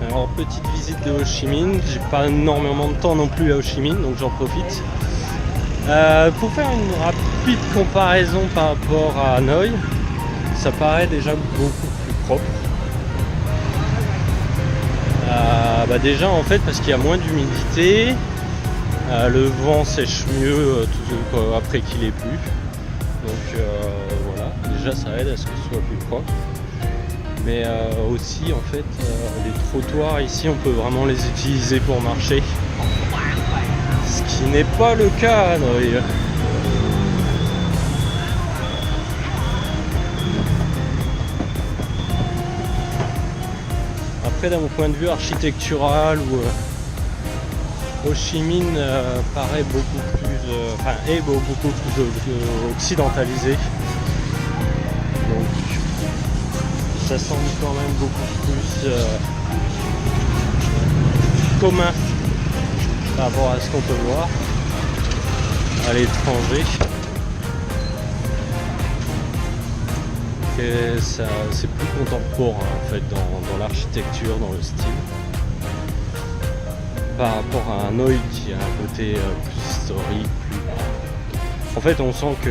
Alors, petite visite de Ho Chi Minh, j'ai pas énormément de temps non plus à Ho Chi Minh, donc j'en profite. Pour faire une rapide comparaison par rapport à Hanoï, ça paraît déjà beaucoup plus propre. Déjà en fait parce qu'il y a moins d'humidité, le vent sèche mieux après qu'il ait plu. Donc voilà, déjà ça aide à ce que ce soit plus propre. Mais aussi en fait les trottoirs ici on peut vraiment les utiliser pour marcher. Ce qui n'est pas le cas à Hanoï. Après d'un point de vue architectural Ho Chi Minh paraît beaucoup plus, est beaucoup plus occidentalisé. Donc ça semble quand même beaucoup plus commun par rapport à ce qu'on peut voir à l'étranger. C'est plus contemporain en fait dans l'architecture, dans le style, par rapport à Hanoï qui a un côté plus historique, En fait on sent que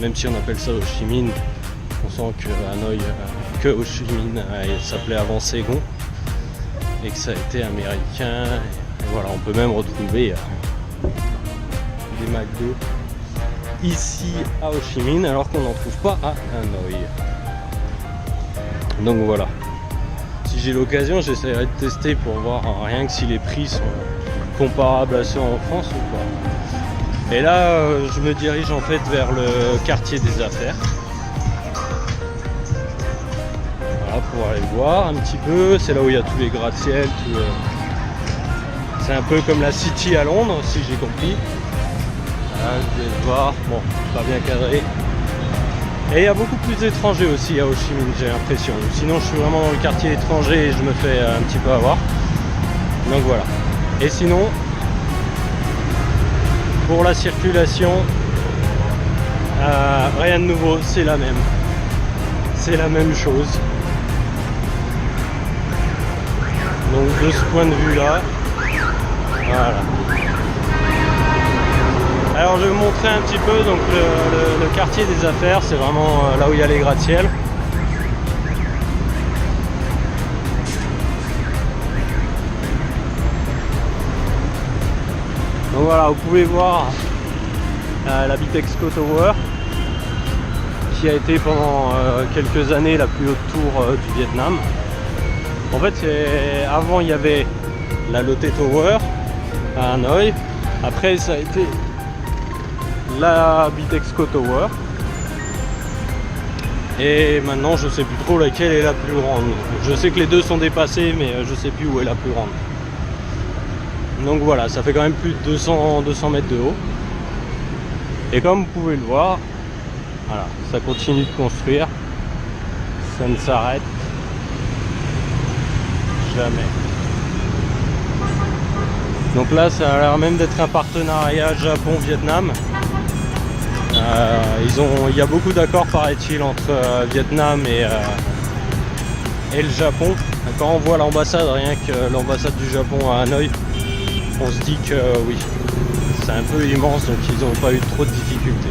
même si on appelle ça Ho Chi Minh, on sent que Hanoï, que Ho Chi Minh s'appelait avant Saigon et que ça a été américain. Et voilà, on peut même retrouver des McDo ici à Ho Chi Minh alors qu'on n'en trouve pas à Hanoï. Donc voilà, si j'ai l'occasion j'essaierai de tester pour voir rien que si les prix sont comparables à ceux en France ou pas. Et là je me dirige en fait vers le quartier des affaires, voilà, pour aller voir un petit peu. C'est là où il y a tous les gratte-ciel, c'est un peu comme la City à Londres si j'ai compris. Là, je vais voir, bon, pas bien cadré. Et il y a beaucoup plus d'étrangers aussi à Ho Chi Minh, j'ai l'impression. Sinon, je suis vraiment dans le quartier étranger et je me fais un petit peu avoir. Donc voilà. Et sinon, pour la circulation, rien de nouveau, c'est la même. C'est la même chose. Donc de ce point de vue-là, voilà. Alors je vais vous montrer un petit peu donc le quartier des affaires, c'est vraiment là où il y a les gratte-ciel. Donc voilà, vous pouvez voir la Bitexco Tower qui a été pendant quelques années la plus haute tour du Vietnam. En fait, avant il y avait la Lotte Tower à Hanoï, après ça a été la Bitexco Tower et maintenant je sais plus trop laquelle est la plus grande. Je sais que les deux sont dépassés mais je sais plus où est la plus grande. Donc voilà, ça fait quand même plus de 200 mètres de haut et comme vous pouvez le voir, voilà, ça continue de construire, ça ne s'arrête jamais. Donc là ça a l'air même d'être un partenariat Japon-Vietnam. Il y a beaucoup d'accords paraît-il entre Vietnam et le Japon. Quand on voit l'ambassade, rien que l'ambassade du Japon à Hanoï, on se dit que oui, c'est un peu immense, donc ils n'ont pas eu trop de difficultés.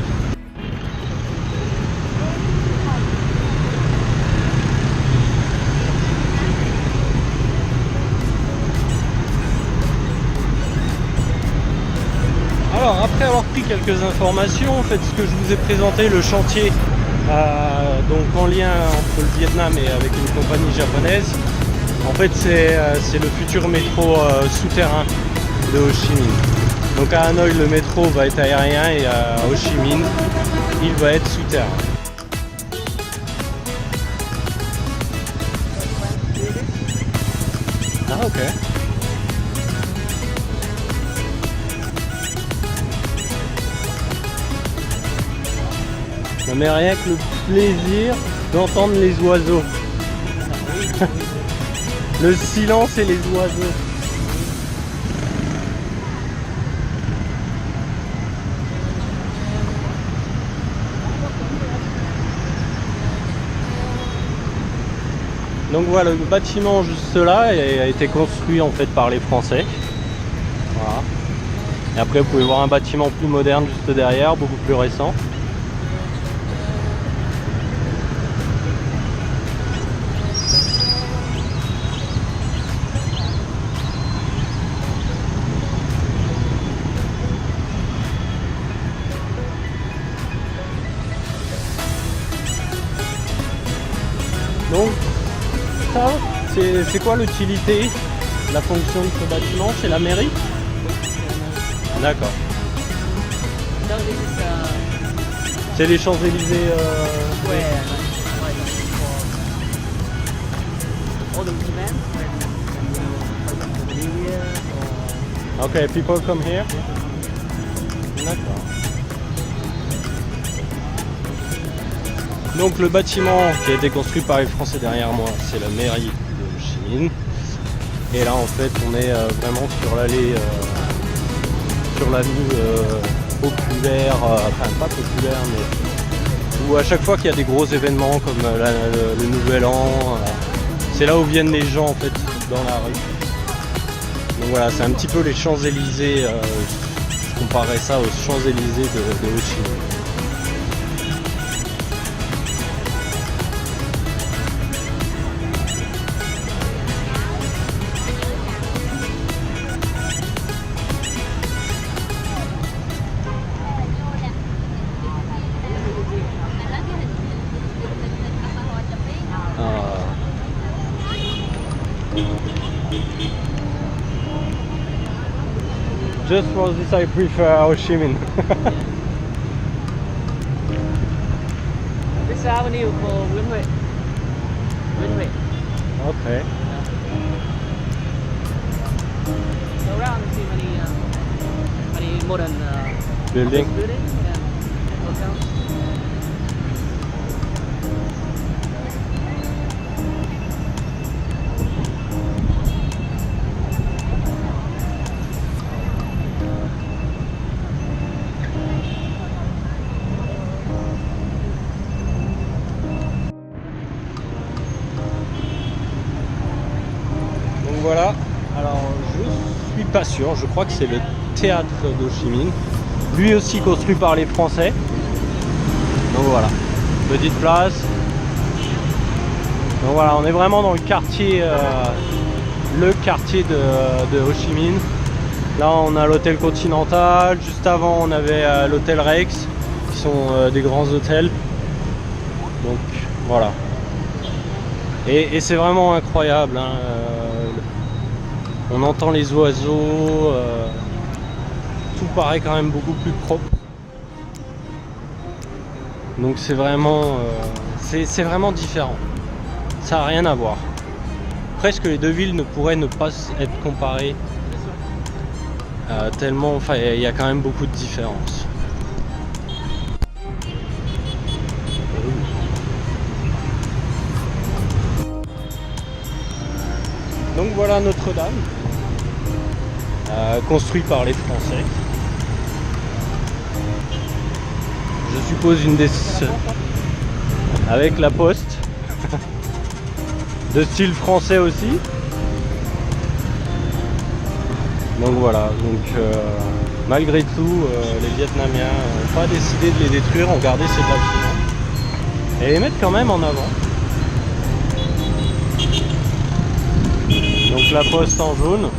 Alors après avoir pris quelques informations, en fait ce que je vous ai présenté, le chantier donc en lien entre le Vietnam et avec une compagnie japonaise, en fait c'est le futur métro souterrain de Ho Chi Minh. Donc à Hanoï le métro va être aérien et à Ho Chi Minh il va être souterrain. Ah ok. Non mais rien que le plaisir d'entendre les oiseaux. Le silence et les oiseaux. Donc voilà, le bâtiment juste là a été construit en fait par les Français. Voilà. Et après vous pouvez voir un bâtiment plus moderne juste derrière, beaucoup plus récent. Donc ça, c'est quoi l'utilité, la fonction de ce bâtiment? C'est la mairie? D'accord. C'est les Champs-Élysées. Ouais. All the events, Ok, people come here. D'accord. Donc le bâtiment qui a été construit par les Français derrière moi, c'est la mairie de Ho Chi Minh. Et là en fait on est vraiment sur l'allée, sur l'avenue populaire, enfin pas populaire mais où à chaque fois qu'il y a des gros événements comme le Nouvel An, c'est là où viennent les gens en fait dans la rue. Donc voilà, c'est un petit peu les Champs-Élysées, je comparais ça aux Champs-Élysées de Ho Chi Minh. Just for this I prefer Ho Chi Minh. This avenue for Nguyễn Huệ. Okay. Go around and see many modern Building. buildings and hotels. Voilà, alors je suis pas sûr, je crois que c'est le théâtre d'Ho Chi Minh, lui aussi construit par les Français. Donc voilà, petite place. Donc voilà, on est vraiment dans le quartier de Ho Chi Minh. Là on a l'hôtel Continental, juste avant on avait l'hôtel Rex, qui sont des grands hôtels. Donc voilà. Et c'est vraiment incroyable, hein. On entend les oiseaux, tout paraît quand même beaucoup plus propre. Donc c'est vraiment différent. Ça n'a rien à voir. Presque les deux villes ne pourraient ne pas être comparées, tellement, enfin, il y a quand même beaucoup de différences. Donc voilà Notre-Dame, construit par les Français. Je suppose une des avec la poste, de style français aussi. Donc voilà, malgré tout, les Vietnamiens n'ont pas décidé de les détruire, ont gardé ces bâtiments et les mettent quand même en avant. Donc la poste en jaune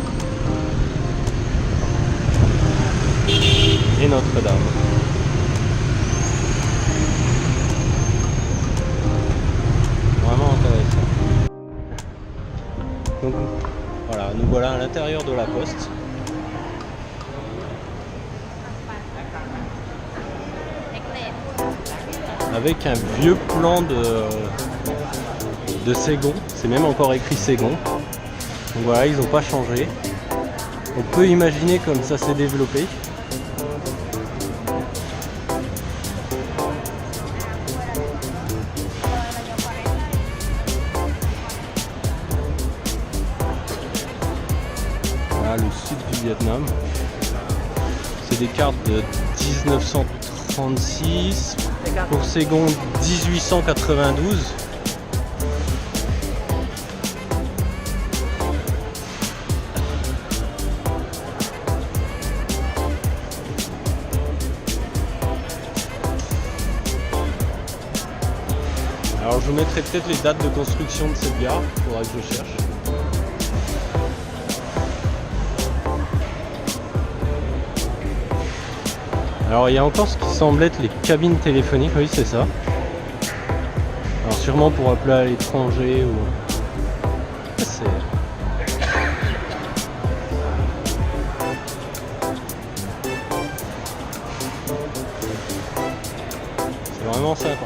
et Notre-Dame. Vraiment intéressant. Donc voilà, nous voilà à l'intérieur de la poste. Avec un vieux plan de Saigon, c'est même encore écrit Saigon. Donc voilà, ils n'ont pas changé. On peut imaginer comme ça s'est développé. Voilà le sud du Vietnam. C'est des cartes de 1936. Pour Saigon, 1892. vous mettrai peut-être les dates de construction de cette gare, faudra que je cherche. Alors il y a encore ce qui semble être les cabines téléphoniques, oui c'est ça. Alors sûrement pour appeler à l'étranger ou... C'est vraiment sympa.